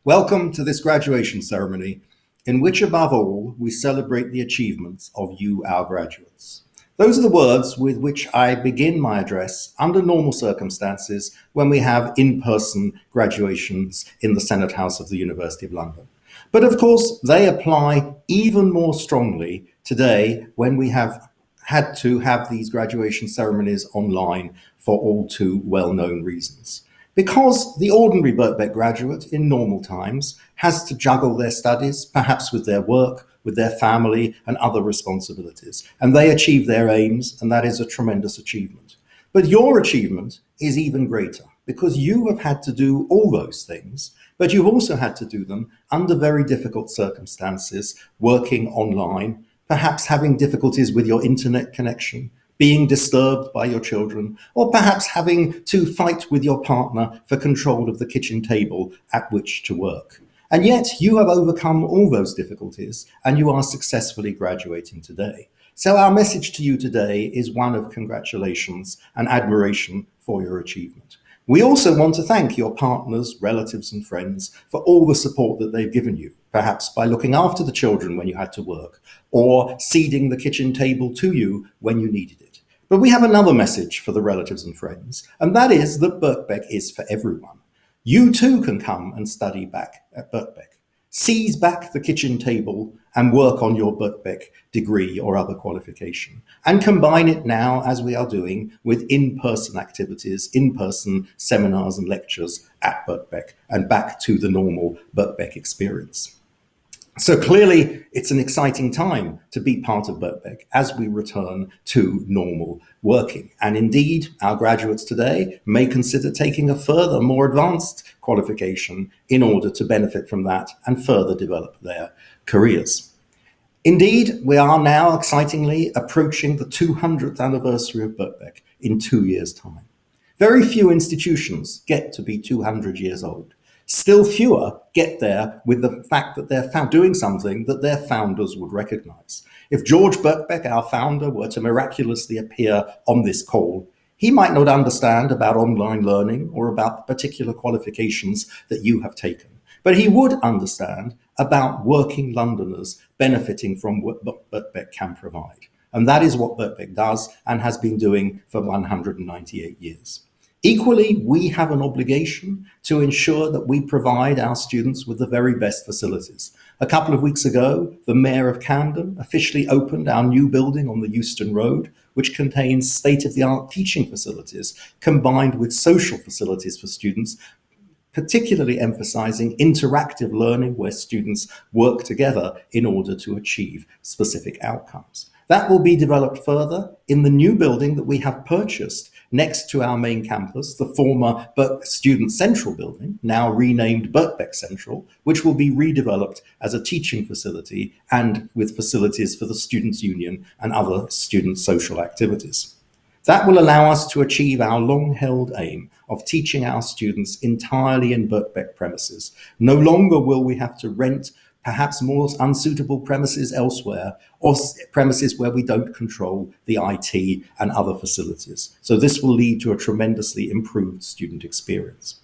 Welcome to this graduation ceremony, in which above all we celebrate the achievements of you, our graduates. Those are the words with which I begin my address under normal circumstances when we have in-person graduations in the Senate House of the University of London. But of course, they apply even more strongly today when we have had to have these graduation ceremonies online for all too well-known reasons. Because the ordinary Birkbeck graduate in normal times has to juggle their studies, perhaps with their work, with their family and other responsibilities, and they achieve their aims, and that is a tremendous achievement. But your achievement is even greater because you have had to do all those things, but you've also had to do them under very difficult circumstances, working online, perhaps having difficulties with your internet connection, being disturbed by your children, or perhaps having to fight with your partner for control of the kitchen table at which to work. And yet you have overcome all those difficulties and you are successfully graduating today. So our message to you today is one of congratulations and admiration for your achievement. We also want to thank your partners, relatives and friends for all the support that they've given you, perhaps by looking after the children when you had to work, or ceding the kitchen table to you when you needed it. But we have another message for the relatives and friends, and that is that Birkbeck is for everyone. You too can come and study back at Birkbeck. Seize back the kitchen table and work on your Birkbeck degree or other qualification, and combine it now, as we are doing, with in-person activities, in-person seminars and lectures at Birkbeck, and back to the normal Birkbeck experience. So clearly, it's an exciting time to be part of Birkbeck as we return to normal working. And indeed, our graduates today may consider taking a further, more advanced qualification in order to benefit from that and further develop their careers. Indeed, we are now excitingly approaching the 200th anniversary of Birkbeck in 2 years' time. Very few institutions get to be 200 years old. Still fewer get there with the fact that they're doing something that their founders would recognize. If George Birkbeck, our founder, were to miraculously appear on this call, he might not understand about online learning or about the particular qualifications that you have taken, but he would understand about working Londoners benefiting from what Birkbeck can provide. And that is what Birkbeck does and has been doing for 198 years. Equally, we have an obligation to ensure that we provide our students with the very best facilities. A couple of weeks ago, the Mayor of Camden officially opened our new building on the Euston Road, which contains state-of-the-art teaching facilities combined with social facilities for students, particularly emphasizing interactive learning where students work together in order to achieve specific outcomes. That will be developed further in the new building that we have purchased next to our main campus, the former Student Central building, now renamed Birkbeck Central, which will be redeveloped as a teaching facility and with facilities for the Students' Union and other student social activities. That will allow us to achieve our long-held aim of teaching our students entirely in Birkbeck premises. No longer will we have to rent perhaps more unsuitable premises elsewhere, or premises where we don't control the IT and other facilities. So this will lead to a tremendously improved student experience.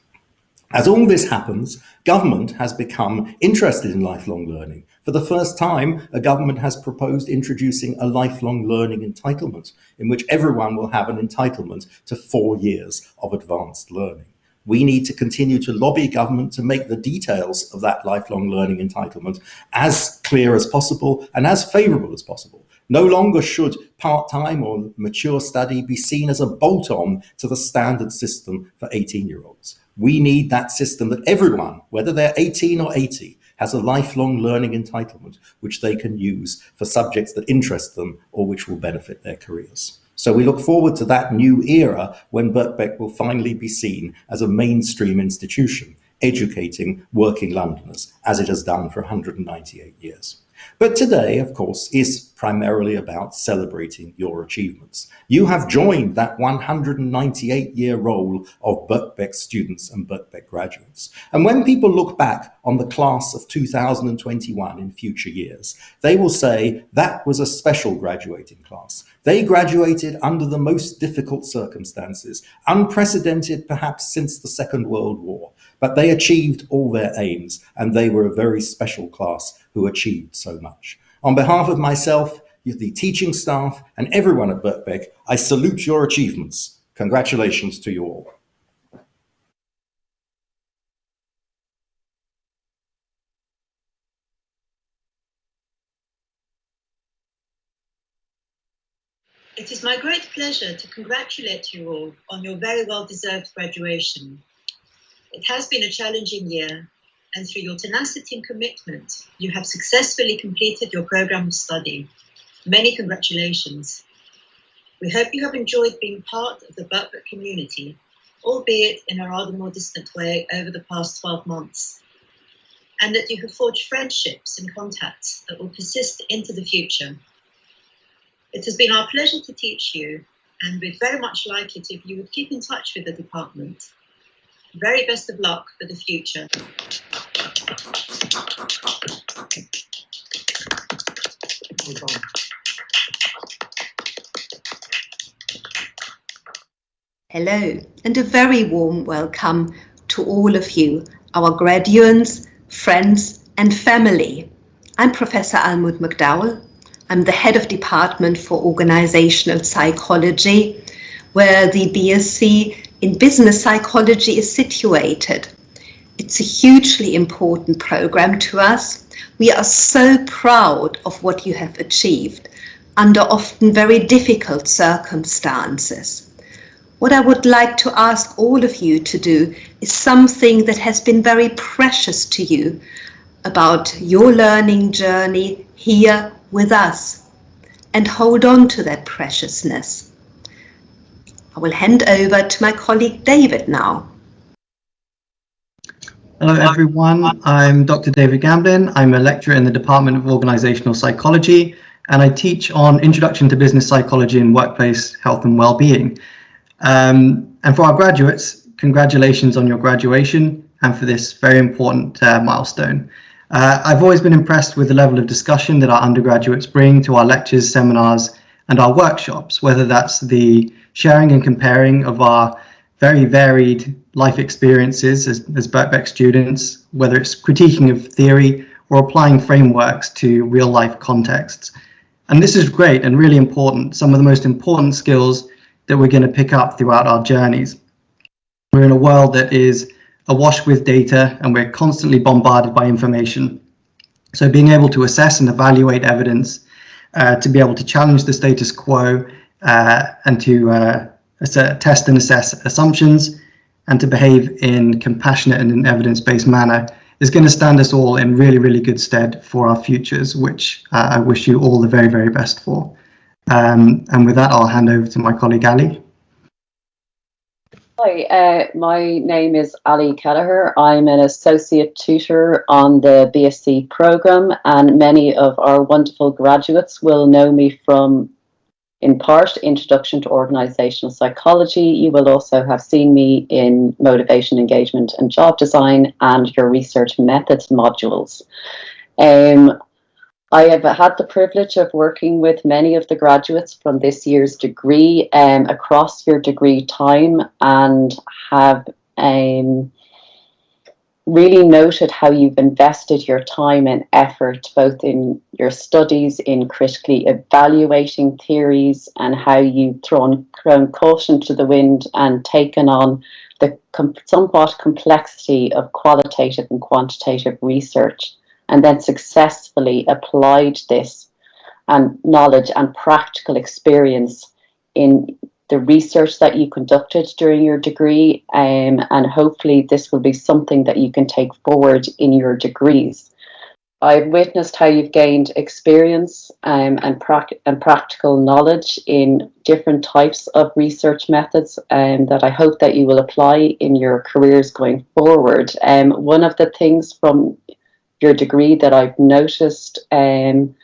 As all this happens, government has become interested in lifelong learning. For the first time, a government has proposed introducing a lifelong learning entitlement, in which everyone will have an entitlement to 4 years of advanced learning. We need to continue to lobby government to make the details of that lifelong learning entitlement as clear as possible and as favourable as possible. No longer should part-time or mature study be seen as a bolt-on to the standard system for 18-year-olds. We need that system that everyone, whether they're 18 or 80, has a lifelong learning entitlement which they can use for subjects that interest them or which will benefit their careers. So we look forward to that new era when Birkbeck will finally be seen as a mainstream institution, educating working Londoners, as it has done for 198 years. But today, of course, is primarily about celebrating your achievements. You have joined that 198-year roll of Birkbeck students and Birkbeck graduates. And when people look back on the class of 2021 in future years, they will say that was a special graduating class. They graduated under the most difficult circumstances, unprecedented perhaps since the Second World War, but they achieved all their aims, and they were a very special class who achieved so much. On behalf of myself, the teaching staff, and everyone at Birkbeck, I salute your achievements. Congratulations to you all. It is my great pleasure to congratulate you all on your very well-deserved graduation. It has been a challenging year, and through your tenacity and commitment, you have successfully completed your program of study. Many congratulations. We hope you have enjoyed being part of the Birkbeck community, albeit in a rather more distant way over the past 12 months, and that you have forged friendships and contacts that will persist into the future. It has been our pleasure to teach you, and we'd very much like it if you would keep in touch with the department. Very best of luck for the future. Hello, and a very warm welcome to all of you, our graduates, friends, and family. I'm Professor Almut McDowell. I'm the head of Department for Organizational Psychology, where the BSc in Business Psychology is situated. It's a hugely important program to us. We are so proud of what you have achieved under often very difficult circumstances. What I would like to ask all of you to do is something that has been very precious to you about your learning journey here with us, and hold on to that preciousness. I will hand over to my colleague David now. Hello everyone, I'm Dr. David Gamblin. I'm a lecturer in the Department of Organizational Psychology, and I teach on Introduction to Business Psychology and Workplace Health and Wellbeing. And for our graduates, congratulations on your graduation and for this very important milestone. I've always been impressed with the level of discussion that our undergraduates bring to our lectures, seminars, and our workshops, whether that's the sharing and comparing of our very varied life experiences as Birkbeck students, whether it's critiquing of theory or applying frameworks to real life contexts. And this is great and really important, some of the most important skills that we're going to pick up throughout our journeys. We're in a world that is awash with data, and we're constantly bombarded by information. So being able to assess and evaluate evidence, to be able to challenge the status quo, and to test and assess assumptions, and to behave in compassionate and an evidence-based manner is going to stand us all in really, really good stead for our futures, which I wish you all the very, very best for. And with that, I'll hand over to my colleague Ali. Hi, my name is Ali Kelleher. I'm an associate tutor on the BSc program, and many of our wonderful graduates will know me from, in part, Introduction to Organizational Psychology. You will also have seen me in Motivation, Engagement and Job Design and your Research Methods modules. I have had the privilege of working with many of the graduates from this year's degree across your degree time, and have really noted how you've invested your time and effort both in your studies, in critically evaluating theories, and how you've thrown caution to the wind and taken on the somewhat complexity of qualitative and quantitative research, and then successfully applied this knowledge and practical experience in the research that you conducted during your degree, and hopefully this will be something that you can take forward in your degrees. I've witnessed how you've gained experience and practical knowledge in different types of research methods, that I hope that you will apply in your careers going forward. One of the things from your degree that I've noticed and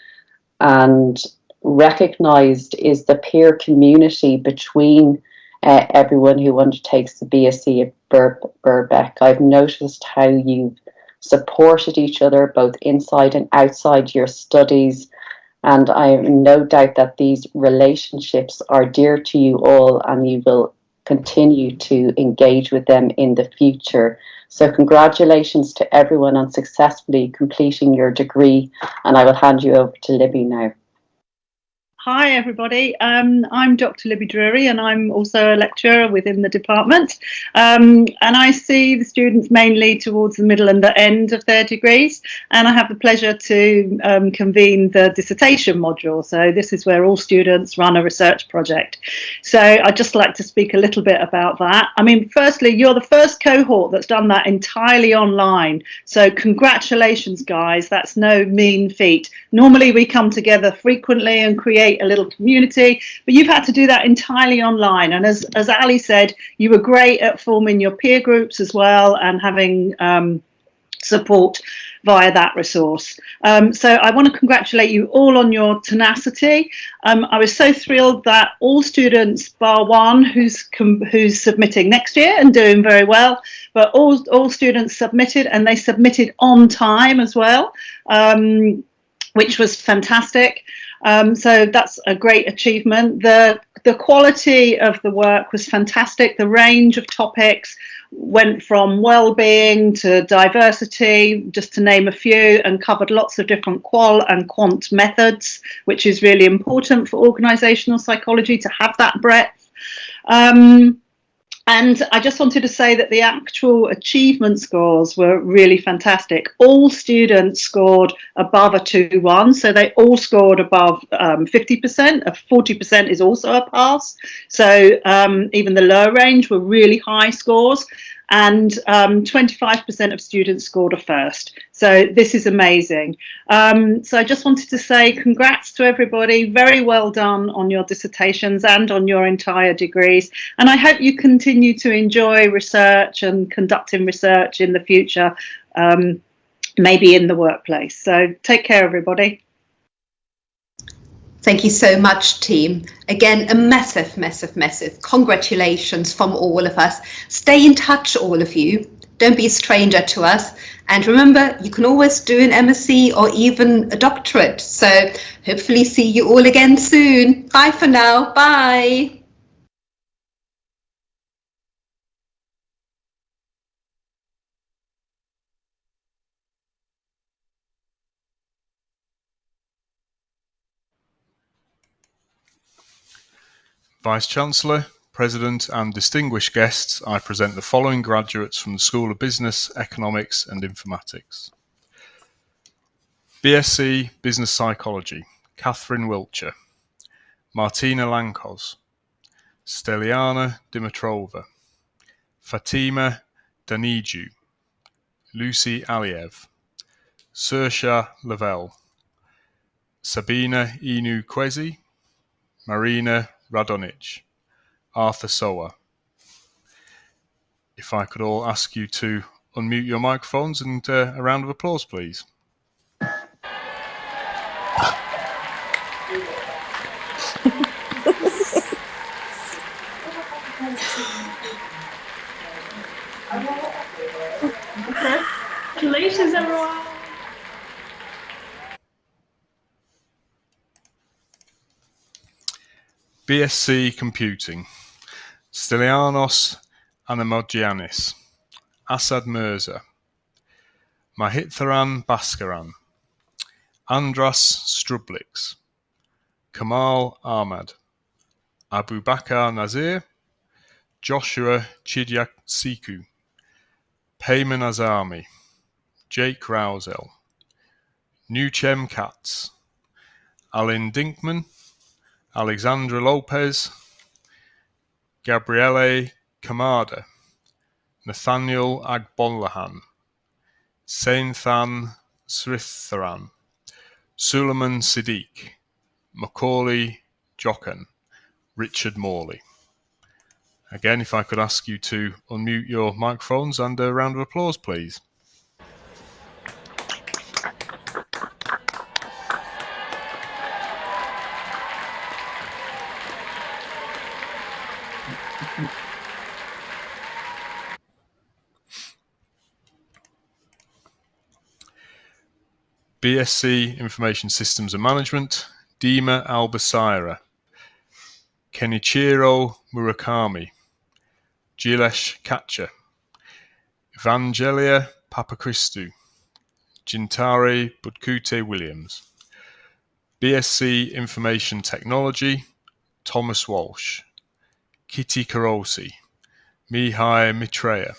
recognised is the peer community between everyone who undertakes the BSc at Birkbeck. I've noticed how you've supported each other both inside and outside your studies, and I have no doubt that these relationships are dear to you all and you will continue to engage with them in the future. So congratulations to everyone on successfully completing your degree, and I will hand you over to Libby now. Hi everybody, I'm Dr. Libby Drury and I'm also a lecturer within the department, and I see the students mainly towards the middle and the end of their degrees, and I have the pleasure to convene the dissertation module. So this is where all students run a research project. So I'd just like to speak a little bit about that. I mean, firstly, you're the first cohort that's done that entirely online, so congratulations guys, that's no mean feat. Normally we come together frequently and create a little community, but you've had to do that entirely online. And as Ali said, you were great at forming your peer groups as well and having support via that resource. So I want to congratulate you all on your tenacity. I was so thrilled that all students, bar one, who's submitting next year and doing very well, but all students submitted, and they submitted on time as well, which was fantastic. So that's a great achievement. The quality of the work was fantastic. The range of topics went from well-being to diversity, just to name a few, and covered lots of different qual and quant methods, which is really important for organisational psychology to have that breadth. And I just wanted to say that the actual achievement scores were really fantastic. All students scored above a 2-1, so they all scored above 50%. A 40% is also a pass. So even the lower range were really high scores, and 25% of students scored a first. So this is amazing. So I just wanted to say congrats to everybody. Very well done on your dissertations and on your entire degrees. And I hope you continue to enjoy research and conducting research in the future, maybe in the workplace. So take care, everybody. Thank you so much, team. Again, a massive, massive, massive congratulations from all of us. Stay in touch, all of you. Don't be a stranger to us. And remember, you can always do an MSc or even a doctorate. So hopefully see you all again soon. Bye for now. Bye. Vice-Chancellor, President and distinguished guests, I present the following graduates from the School of Business, Economics and Informatics. BSc Business Psychology, Catherine Wiltshire, Martina Lankos, Steliana Dimitrova, Fatima Daniju, Lucy Aliev, Saoirse Lavelle, Sabina Inu-Kwesi, Marina Radonic, Arthur Sower. If I could all ask you to unmute your microphones and a round of applause, please. Congratulations, everyone. BSc Computing, Stylianos Anamodgiannis, Asad Mirza, Mahitharan Bhaskaran, Andras Strublix, Kamal Ahmad, Abu Bakar Nazir, Joshua Chidiaksiku, Payman Azami, Jake Rousel, Nuchem Katz, Alin Dinkman, Alexandra Lopez, Gabriele Kamada, Nathaniel Agbollahan, Sainthan Sritharan, Suleiman Siddiq, Macaulay Jochen, Richard Morley. Again, if I could ask you to unmute your microphones and a round of applause, please. BSc Information Systems and Management, Dima Albasira, Kenichiro Murakami, Jilesh Kacha, Evangelia Papachristou, Jintare Budkute Williams. BSc Information Technology, Thomas Walsh, Kitty Karosi, Mihai Mitreya.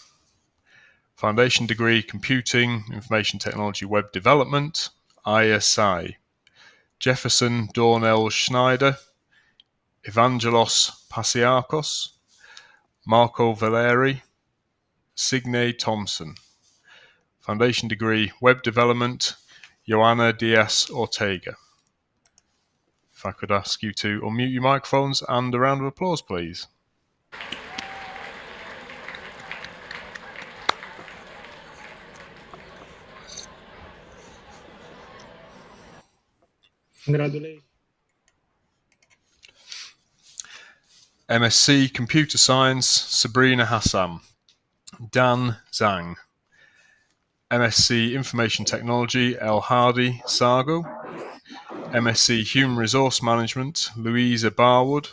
Foundation degree Computing, Information Technology, Web Development, ISI, Jefferson Dornell Schneider, Evangelos Pasiakos, Marco Valeri, Signe Thompson. Foundation degree Web Development, Joanna Diaz Ortega. If I could ask you to unmute your microphones and a round of applause, please. Congratulations. MSc Computer Science, Sabrina Hassan, Dan Zhang. MSc Information Technology, El Hardy Sargo. MSc Human Resource Management, Louisa Barwood.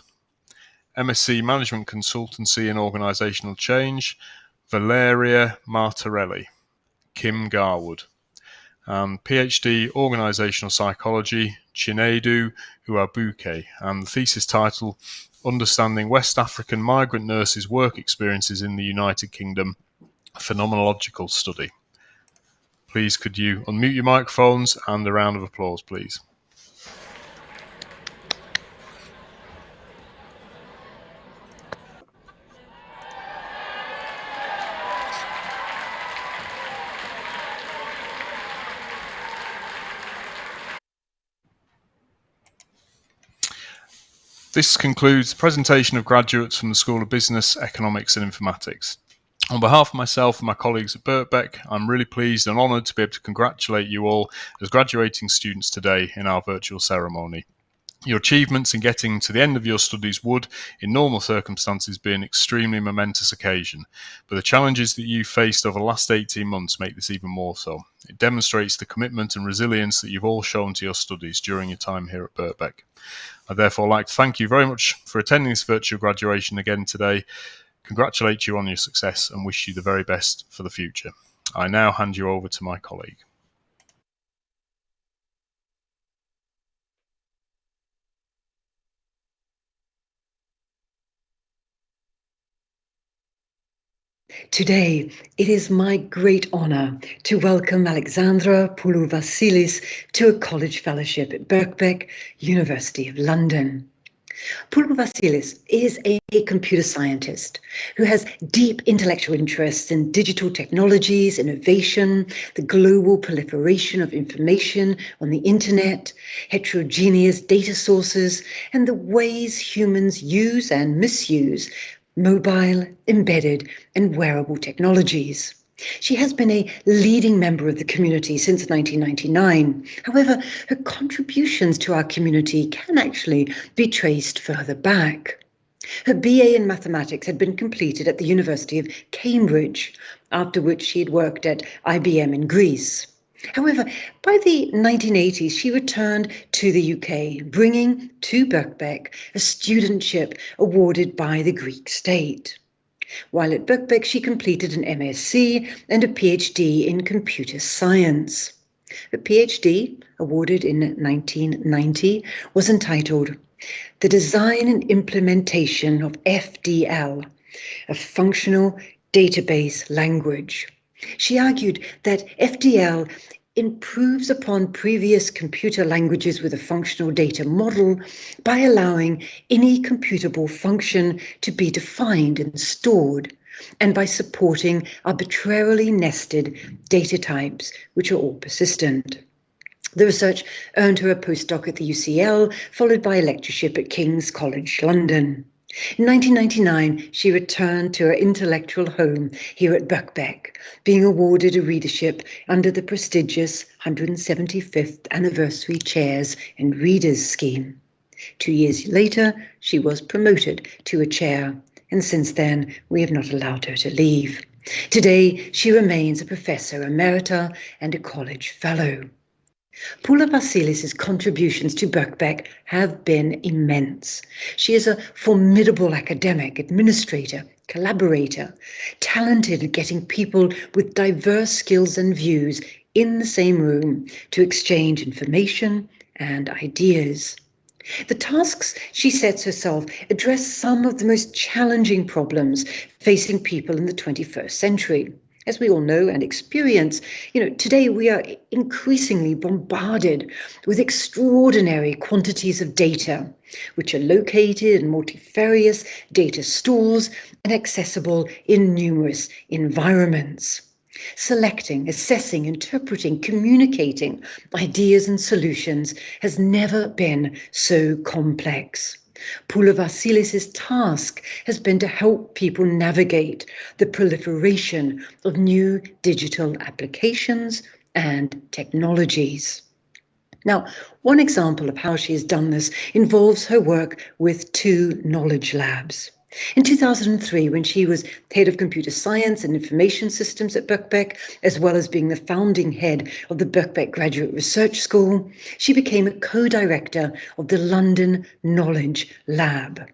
MSc Management Consultancy and Organisational Change, Valeria Martorelli, Kim Garwood. And PhD Organisational Psychology, Chinedu Uabuke, and the thesis title, Understanding West African Migrant Nurses' Work Experiences in the United Kingdom, Phenomenological Study. Please could you unmute your microphones and a round of applause, please. This concludes the presentation of graduates from the School of Business, Economics and Informatics. On behalf of myself and my colleagues at Birkbeck, I'm really pleased and honoured to be able to congratulate you all as graduating students today in our virtual ceremony. Your achievements in getting to the end of your studies would, in normal circumstances, be an extremely momentous occasion, but the challenges that you faced over the last 18 months make this even more so. It demonstrates the commitment and resilience that you've all shown to your studies during your time here at Birkbeck. I'd therefore like to thank you very much for attending this virtual graduation again today, congratulate you on your success and wish you the very best for the future. I now hand you over to my colleague. Today, it is my great honour to welcome Alexandra Poulou-Vassilis to a college fellowship at Birkbeck, University of London. Poulou-Vassilis is a computer scientist who has deep intellectual interests in digital technologies, innovation, the global proliferation of information on the internet, heterogeneous data sources, and the ways humans use and misuse mobile, embedded, and wearable technologies. She has been a leading member of the community since 1999. However, her contributions to our community can actually be traced further back. Her BA in mathematics had been completed at the University of Cambridge, after which she had worked at IBM in Greece. However, by the 1980s, she returned to the UK, bringing to Birkbeck a studentship awarded by the Greek state. While at Birkbeck, she completed an MSc and a PhD in computer science. Her PhD, awarded in 1990, was entitled The Design and Implementation of FDL, a Functional Database Language. She argued that FDL improves upon previous computer languages with a functional data model by allowing any computable function to be defined and stored, and by supporting arbitrarily nested data types, which are all persistent. The research earned her a postdoc at the UCL, followed by a lectureship at King's College London. In 1999, she returned to her intellectual home here at Birkbeck, being awarded a readership under the prestigious 175th Anniversary Chairs and Readers Scheme. 2 years later, she was promoted to a chair, and since then, we have not allowed her to leave. Today, she remains a professor emerita and a college fellow. Paula Vasilis' contributions to Birkbeck have been immense. She is a formidable academic, administrator, collaborator, talented at getting people with diverse skills and views in the same room to exchange information and ideas. The tasks she sets herself address some of the most challenging problems facing people in the 21st century. As we all know and experience, today we are increasingly bombarded with extraordinary quantities of data, which are located in multifarious data stores and accessible in numerous environments. Selecting, assessing, interpreting, communicating ideas and solutions has never been so complex. Paula Vasilis' task has been to help people navigate the proliferation of new digital applications and technologies. Now, one example of how she has done this involves her work with two knowledge labs. In 2003, when she was head of computer science and information systems at Birkbeck, as well as being the founding head of the Birkbeck Graduate Research School, she became a co-director of the London Knowledge Lab.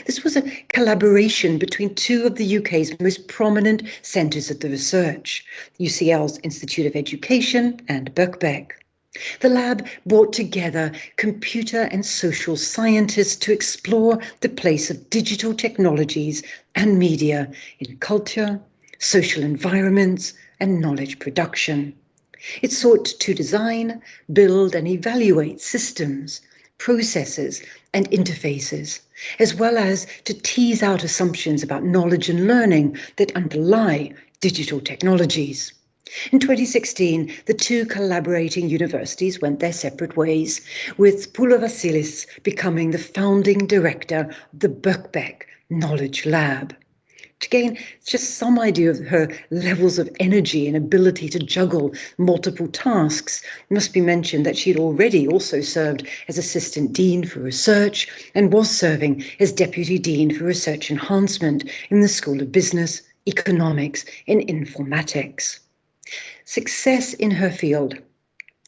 This was a collaboration between two of the UK's most prominent centres of the research, UCL's Institute of Education and Birkbeck. The lab brought together computer and social scientists to explore the place of digital technologies and media in culture, social environments, and knowledge production. It sought to design, build, and evaluate systems, processes, and interfaces, as well as to tease out assumptions about knowledge and learning that underlie digital technologies. In 2016, the two collaborating universities went their separate ways, with Paula Vasilis becoming the founding director of the Birkbeck Knowledge Lab. To gain just some idea of her levels of energy and ability to juggle multiple tasks, it must be mentioned that she had already also served as Assistant Dean for Research and was serving as Deputy Dean for Research Enhancement in the School of Business, Economics and Informatics. Success in her field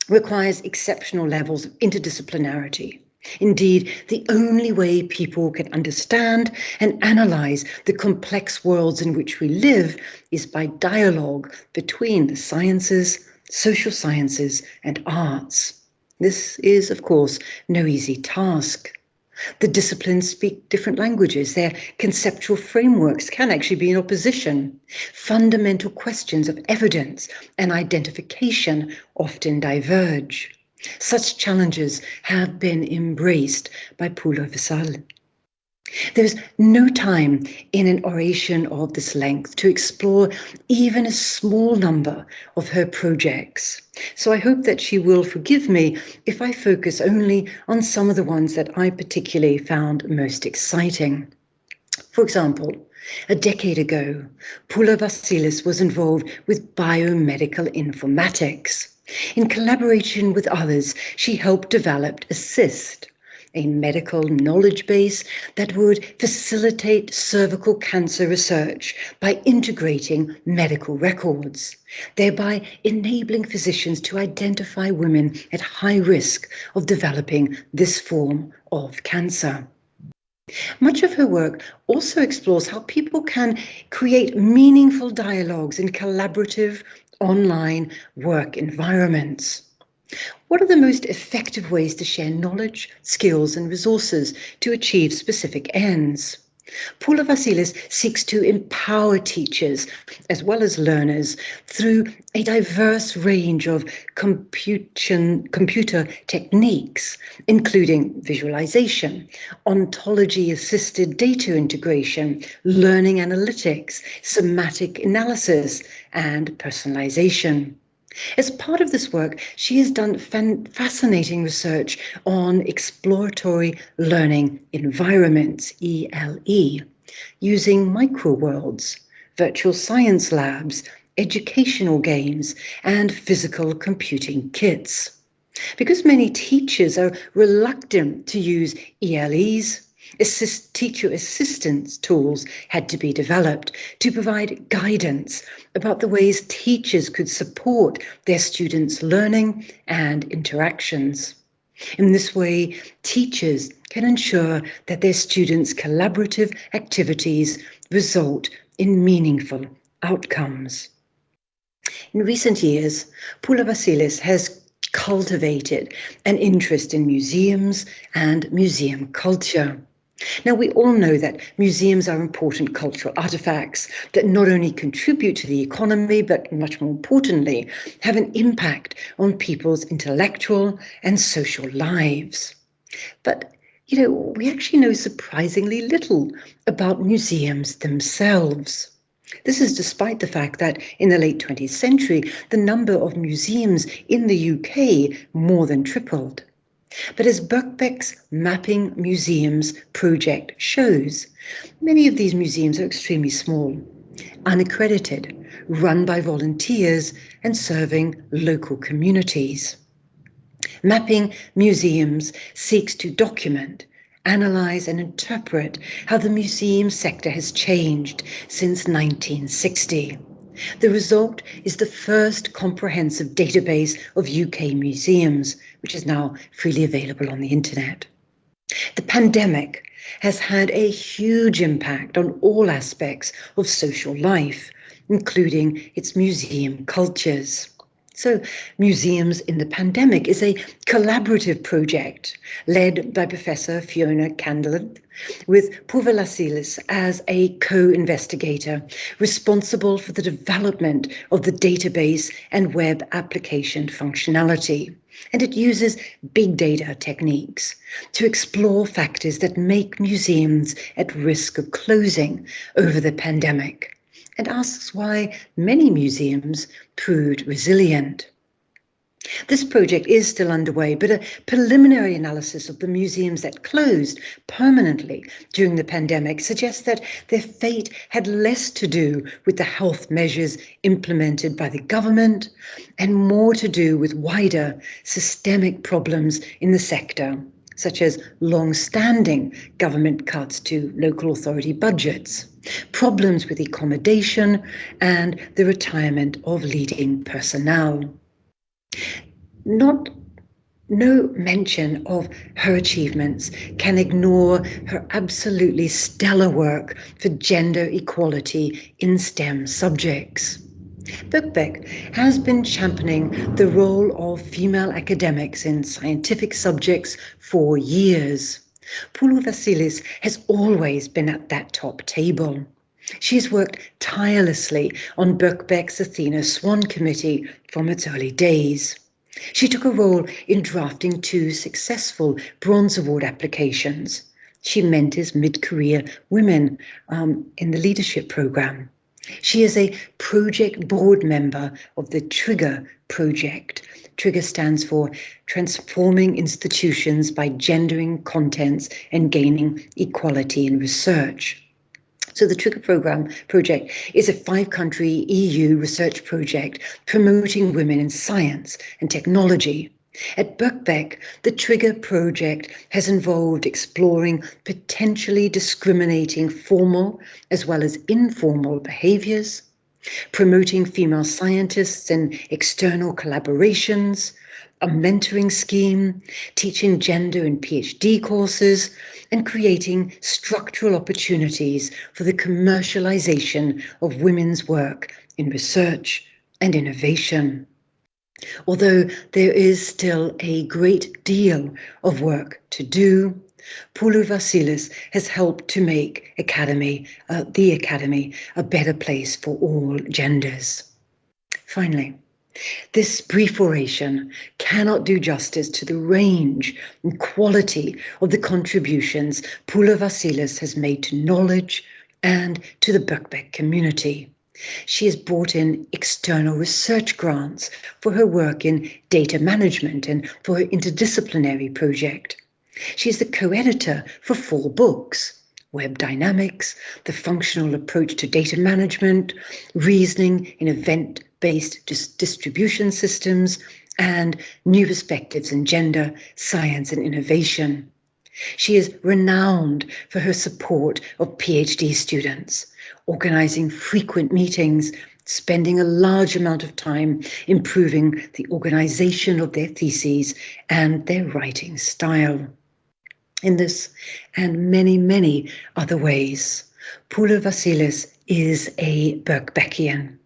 requires exceptional levels of interdisciplinarity. Indeed, the only way people can understand and analyze the complex worlds in which we live is by dialogue between the sciences, social sciences, and arts. This is, of course, no easy task. The disciplines speak different languages. Their conceptual frameworks can actually be in opposition. Fundamental questions of evidence and identification often diverge. Such challenges have been embraced by Paula Vasilis. There is no time in an oration of this length to explore even a small number of her projects. So I hope that she will forgive me if I focus only on some of the ones that I particularly found most exciting. For example, a decade ago, Paula Vasilis was involved with biomedical informatics. In collaboration with others, she helped develop ASSIST, a medical knowledge base that would facilitate cervical cancer research by integrating medical records, thereby enabling physicians to identify women at high risk of developing this form of cancer. Much of her work also explores how people can create meaningful dialogues in collaborative online work environments. What are the most effective ways to share knowledge, skills, and resources to achieve specific ends? Paula Vasilis seeks to empower teachers as well as learners through a diverse range of computer techniques, including visualization, ontology-assisted data integration, learning analytics, semantic analysis, and personalization. As part of this work, she has done fascinating research on exploratory learning environments, ELE, using microworlds, virtual science labs, educational games, and physical computing kits. Because many teachers are reluctant to use ELEs, Teacher assistance tools had to be developed to provide guidance about the ways teachers could support their students' learning and interactions. In this way, teachers can ensure that their students' collaborative activities result in meaningful outcomes. In recent years, Paula Vasilis has cultivated an interest in museums and museum culture. Now, we all know that museums are important cultural artifacts that not only contribute to the economy, but much more importantly, have an impact on people's intellectual and social lives. But, we actually know surprisingly little about museums themselves. This is despite the fact that in the late 20th century, the number of museums in the UK more than tripled. But as Birkbeck's Mapping Museums project shows, many of these museums are extremely small, unaccredited, run by volunteers and serving local communities. Mapping Museums seeks to document, analyse and interpret how the museum sector has changed since 1960. The result is the first comprehensive database of UK museums, which is now freely available on the internet. The pandemic has had a huge impact on all aspects of social life, including its museum cultures. So, Museums in the Pandemic is a collaborative project led by Professor Fiona Candland, with Pouvalasilis as a co-investigator responsible for the development of the database and web application functionality. And it uses big data techniques to explore factors that make museums at risk of closing over the pandemic, and asks why many museums proved resilient. This project is still underway, but a preliminary analysis of the museums that closed permanently during the pandemic suggests that their fate had less to do with the health measures implemented by the government and more to do with wider systemic problems in the sector, such as long-standing government cuts to local authority budgets, problems with accommodation, and the retirement of leading personnel. No mention of her achievements can ignore her absolutely stellar work for gender equality in STEM subjects. Birkbeck has been championing the role of female academics in scientific subjects for years. Poulou Vasilis has always been at that top table. She's worked tirelessly on Birkbeck's Athena Swan Committee from its early days. She took a role in drafting 2 successful Bronze Award applications. She mentors mid-career women in the leadership program. She is a project board member of the Trigger project. Trigger stands for Transforming Institutions by Gendering Contents and Gaining Equality in Research. So the Trigger project is a 5-country EU research project promoting women in science and technology. At Birkbeck, the Trigger project has involved exploring potentially discriminating formal as well as informal behaviours, promoting female scientists in external collaborations, a mentoring scheme, teaching gender in PhD courses, and creating structural opportunities for the commercialization of women's work in research and innovation. Although there is still a great deal of work to do, Poulou Vasilis has helped to make the Academy a better place for all genders. Finally, this brief oration cannot do justice to the range and quality of the contributions Poulou Vasilis has made to knowledge and to the Birkbeck community. She has brought in external research grants for her work in data management and for her interdisciplinary project. She is the co-editor for 4 books: Web Dynamics, The Functional Approach to Data Management, Reasoning in Event-Based Distribution Systems, and New Perspectives in Gender, Science and Innovation. She is renowned for her support of PhD students, organizing frequent meetings, spending a large amount of time improving the organization of their theses and their writing style. In this and many, many other ways, Paula Vasilis is a Birkbeckian.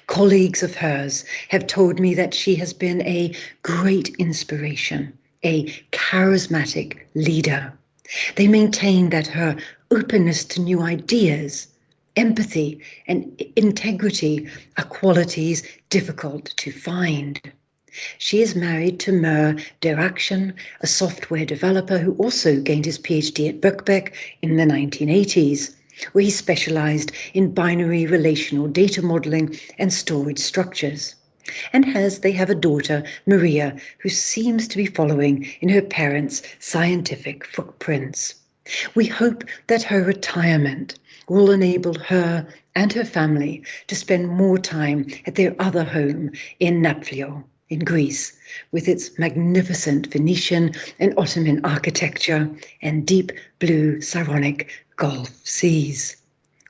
Colleagues of hers have told me that she has been a great inspiration, a charismatic leader. They maintain that her openness to new ideas, empathy, and integrity are qualities difficult to find. She is married to Mer Derakshan, a software developer who also gained his PhD at Birkbeck in the 1980s, where he specialized in binary relational data modeling and storage structures. And they have a daughter, Maria, who seems to be following in her parents' scientific footprints. We hope that her retirement will enable her and her family to spend more time at their other home in Naphtali, in Greece, with its magnificent Venetian and Ottoman architecture and deep blue Saronic Gulf seas.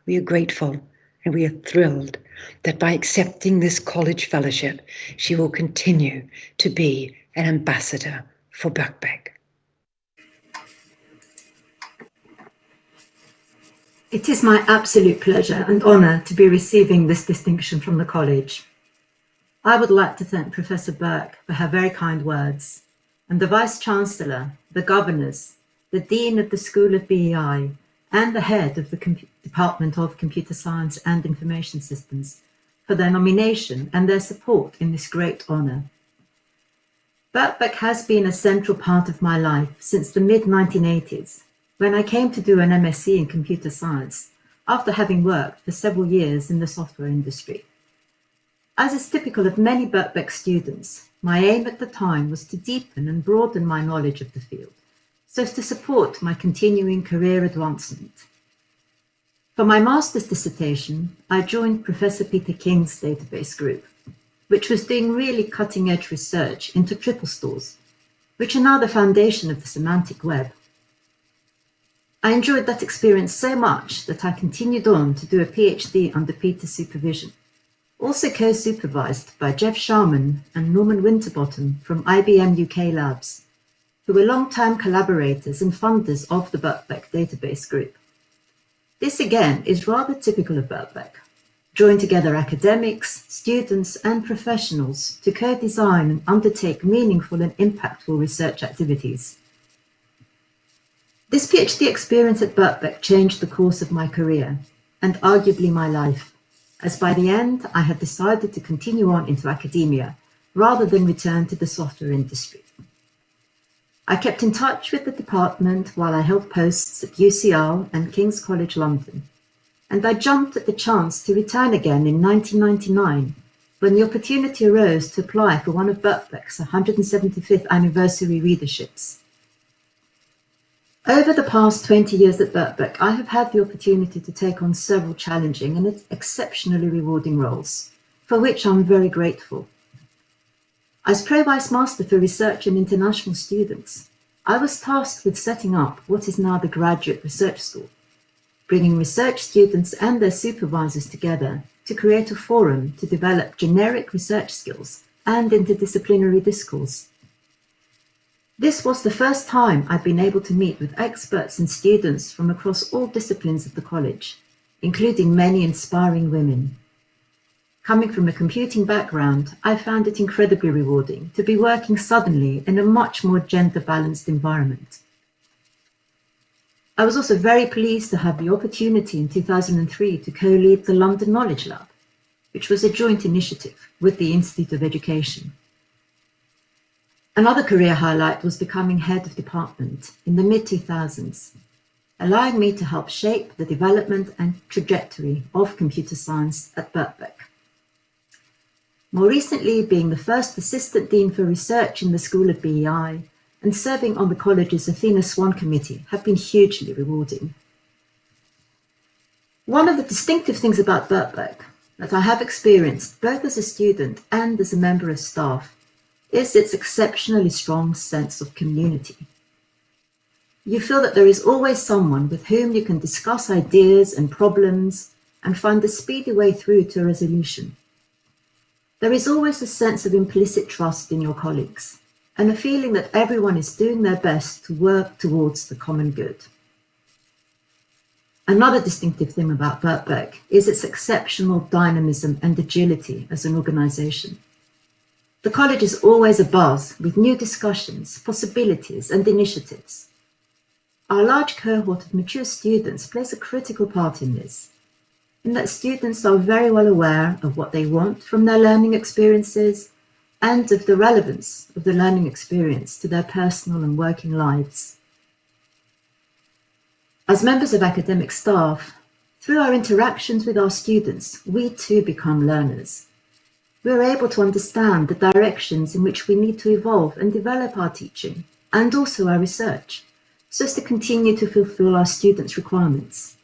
We are grateful and we are thrilled that by accepting this college fellowship, she will continue to be an ambassador for Birkbeck. It is my absolute pleasure and honour to be receiving this distinction from the college. I would like to thank Professor Burke for her very kind words, and the Vice-Chancellor, the Governors, the Dean of the School of BEI, and the Head of the Department of Computer Science and Information Systems for their nomination and their support in this great honour. Birkbeck has been a central part of my life since the mid-1980s, when I came to do an MSc in Computer Science after having worked for several years in the software industry. As is typical of many Birkbeck students, my aim at the time was to deepen and broaden my knowledge of the field, so as to support my continuing career advancement. For my master's dissertation, I joined Professor Peter King's database group, which was doing really cutting-edge research into triple stores, which are now the foundation of the semantic web. I enjoyed that experience so much that I continued on to do a PhD under Peter's supervision, also co-supervised by Jeff Sharman and Norman Winterbottom from IBM UK Labs, who were long-time collaborators and funders of the Birkbeck database group. This again is rather typical of Birkbeck, drawing together academics, students and professionals to co-design and undertake meaningful and impactful research activities. This PhD experience at Birkbeck changed the course of my career and arguably my life, as by the end I had decided to continue on into academia rather than return to the software industry. I kept in touch with the department while I held posts at UCL and King's College London, and I jumped at the chance to return again in 1999 when the opportunity arose to apply for one of Birkbeck's 175th anniversary readerships. Over the past 20 years at Birkbeck, I have had the opportunity to take on several challenging and exceptionally rewarding roles, for which I'm very grateful. As Pro-Vice Master for Research and International Students, I was tasked with setting up what is now the Graduate Research School, bringing research students and their supervisors together to create a forum to develop generic research skills and interdisciplinary discourse. This was the first time I'd been able to meet with experts and students from across all disciplines of the college, including many inspiring women. Coming from a computing background, I found it incredibly rewarding to be working suddenly in a much more gender-balanced environment. I was also very pleased to have the opportunity in 2003 to co-lead the London Knowledge Lab, which was a joint initiative with the Institute of Education. Another career highlight was becoming head of department in the mid-2000s, allowing me to help shape the development and trajectory of computer science at Birkbeck. More recently, being the first Assistant Dean for Research in the School of BEI and serving on the college's Athena Swan Committee have been hugely rewarding. One of the distinctive things about Birkbeck that I have experienced both as a student and as a member of staff is its exceptionally strong sense of community. You feel that there is always someone with whom you can discuss ideas and problems and find a speedy way through to a resolution. There is always a sense of implicit trust in your colleagues and a feeling that everyone is doing their best to work towards the common good. Another distinctive thing about Birkbeck is its exceptional dynamism and agility as an organisation. The college is always abuzz with new discussions, possibilities and initiatives. Our large cohort of mature students plays a critical part in this, in that students are very well aware of what they want from their learning experiences and of the relevance of the learning experience to their personal and working lives. As members of academic staff, through our interactions with our students, we too become learners. We are able to understand the directions in which we need to evolve and develop our teaching and also our research, so as to continue to fulfill our students' requirements.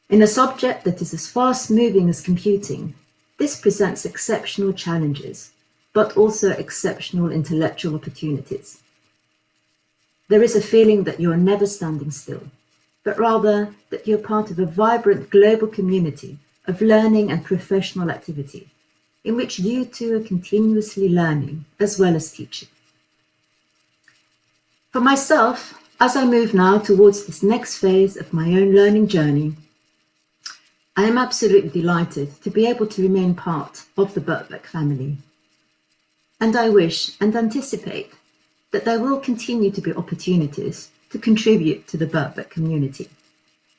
In a subject that is as fast-moving as computing, this presents exceptional challenges, but also exceptional intellectual opportunities. There is a feeling that you are never standing still, but rather that you're part of a vibrant global community of learning and professional activity, in which you too are continuously learning as well as teaching. For myself, as I move now towards this next phase of my own learning journey, I am absolutely delighted to be able to remain part of the Birkbeck family. And I wish and anticipate that there will continue to be opportunities to contribute to the Birkbeck community,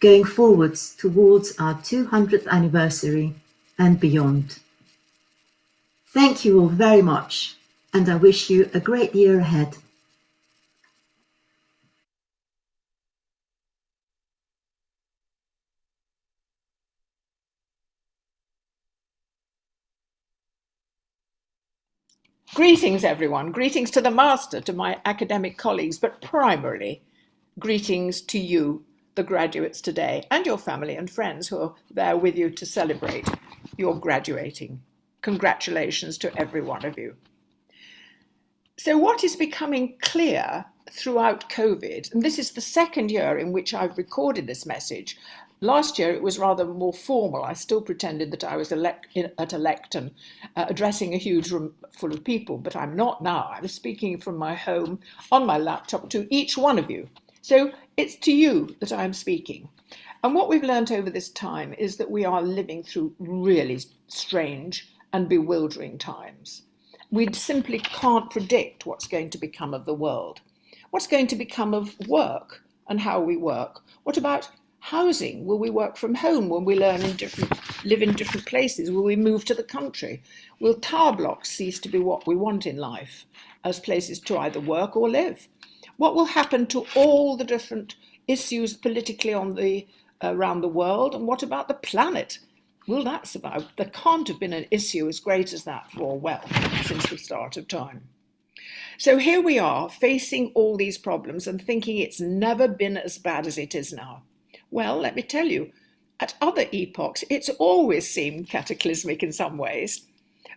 going forwards towards our 200th anniversary and beyond. Thank you all very much, and I wish you a great year ahead. Greetings, everyone. Greetings to the Master, to my academic colleagues, but primarily greetings to you, the graduates today, and your family and friends who are there with you to celebrate your graduating. Congratulations to every one of you. So what is becoming clear throughout COVID, and this is the second year in which I've recorded this message. Last year it was rather more formal. I still pretended that I was at a lectern addressing a huge room full of people, but I'm not now. I'm speaking from my home on my laptop to each one of you. So it's to you that I'm speaking. And what we've learned over this time is that we are living through really strange and bewildering times. We simply can't predict what's going to become of the world. What's going to become of work and how we work? What about housing? Will we work from home? Will we live in different places? Will we move to the country? Will tower blocks cease to be what we want in life as places to either work or live? What will happen to all the different issues politically around the world? And what about the planet? Will that survive? There can't have been an issue as great as that for, well, since the start of time. So here we are facing all these problems and thinking it's never been as bad as it is now. Well, let me tell you, at other epochs, it's always seemed cataclysmic in some ways.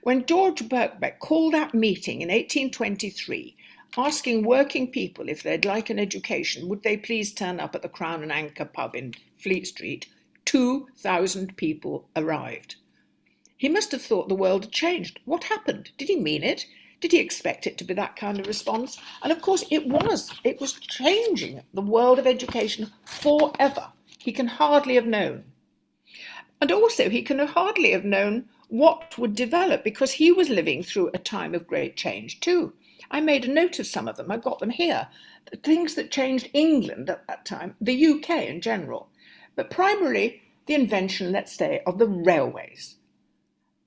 When George Birkbeck called that meeting in 1823, asking working people if they'd like an education, would they please turn up at the Crown and Anchor pub in Fleet Street, 2,000 people arrived. He must have thought the world had changed. What happened? Did he mean it? Did he expect it to be that kind of response? And of course it was. It was changing the world of education forever. He can hardly have known. And also he can hardly have known what would develop, because he was living through a time of great change too. I made a note of some of them. I've got them here. The things that changed England at that time, the UK in general, but primarily the invention, let's say, of the railways.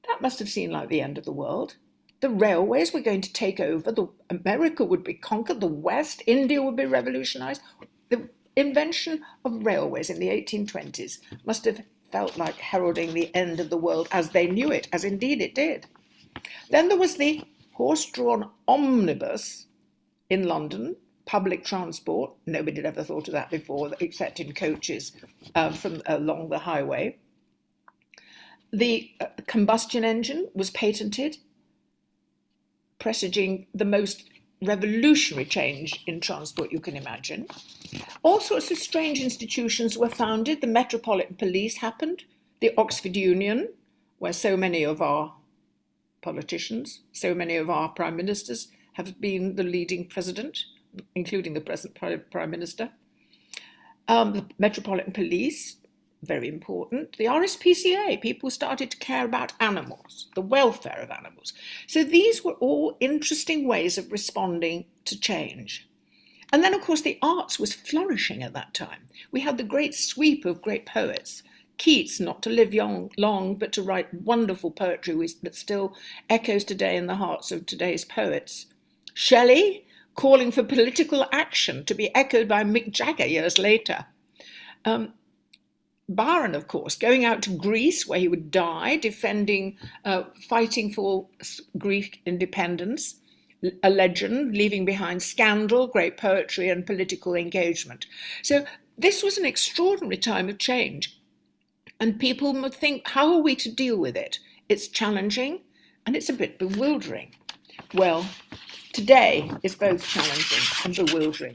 That must have seemed like the end of the world. The railways were going to take over. America would be conquered. The West, India would be revolutionized. The invention of railways in the 1820s must have felt like heralding the end of the world as they knew it, as indeed it did. Then there was the horse-drawn omnibus in London, public transport. Nobody had ever thought of that before, except in coaches from along the highway. The combustion engine was patented, presaging the most revolutionary change in transport you can imagine. All sorts of strange institutions were founded. The Metropolitan Police happened, the Oxford Union, where so many of our politicians, so many of our prime ministers have been the leading president, including the present prime minister. The Metropolitan Police, very important. The RSPCA, people started to care about animals, the welfare of animals. So these were all interesting ways of responding to change. And then, of course, the arts was flourishing at that time. We had the great sweep of great poets. Keats, not to live long, but to write wonderful poetry that still echoes today in the hearts of today's poets. Shelley, calling for political action to be echoed by Mick Jagger years later. Byron, of course, going out to Greece where he would die, defending, fighting for Greek independence, a legend, leaving behind scandal, great poetry and political engagement. So this was an extraordinary time of change. And people would think, how are we to deal with it? It's challenging and it's a bit bewildering. Well, today is both challenging and bewildering.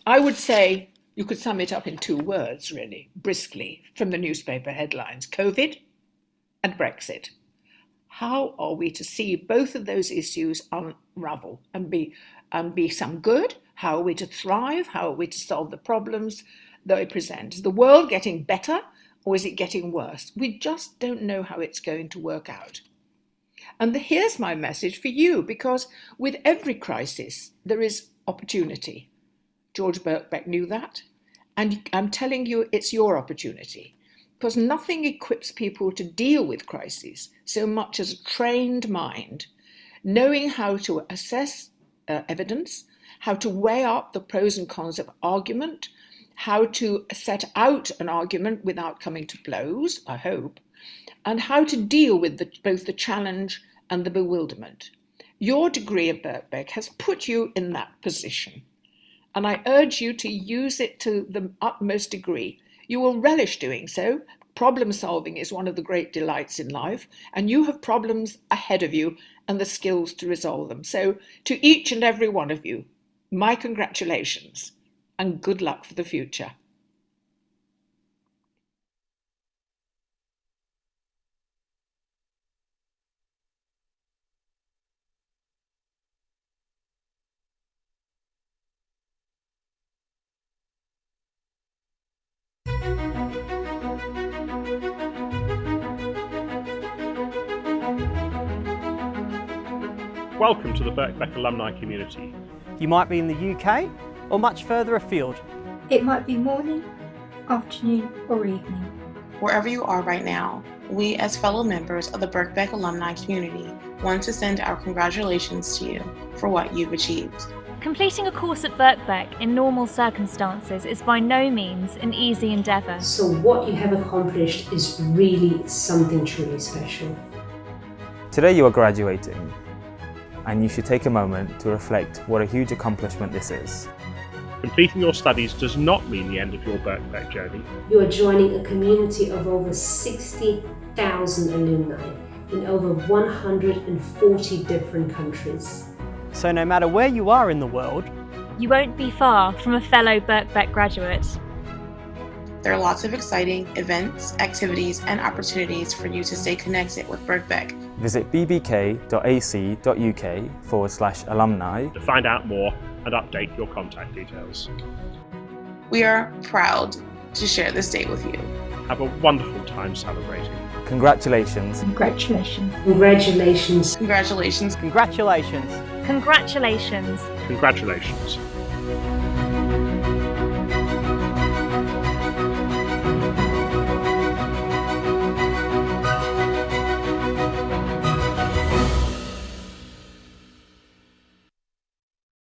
I would say you could sum it up in 2 words, really, briskly, from the newspaper headlines: COVID and Brexit. How are we to see both of those issues unravel and be some good? How are we to thrive? How are we to solve the problems they present? Is the world getting better or is it getting worse? We just don't know how it's going to work out. And here's my message for you, because with every crisis, there is opportunity. George Birkbeck knew that. And I'm telling you, it's your opportunity, because nothing equips people to deal with crises so much as a trained mind, knowing how to assess evidence, how to weigh up the pros and cons of argument, how to set out an argument without coming to blows, I hope, and how to deal with both the challenge and the bewilderment. Your degree at Birkbeck has put you in that position, and I urge you to use it to the utmost degree. You will relish doing so. Problem solving is one of the great delights in life, and you have problems ahead of you and the skills to resolve them. So to each and every one of you, my congratulations and good luck for the future. Welcome to the Birkbeck alumni community. You might be in the UK or much further afield. It might be morning, afternoon or evening. Wherever you are right now, we as fellow members of the Birkbeck alumni community want to send our congratulations to you for what you've achieved. Completing a course at Birkbeck in normal circumstances is by no means an easy endeavour. So what you have accomplished is really something truly special. Today you are graduating, and you should take a moment to reflect what a huge accomplishment this is. Completing your studies does not mean the end of your Birkbeck journey. You are joining a community of over 60,000 alumni in over 140 different countries. So no matter where you are in the world, you won't be far from a fellow Birkbeck graduate. There are lots of exciting events, activities, and opportunities for you to stay connected with Birkbeck. Visit bbk.ac.uk/alumni to find out more and update your contact details. We are proud to share this day with you. Have a wonderful time celebrating. Congratulations. Congratulations. Congratulations. Congratulations. Congratulations. Congratulations. Congratulations.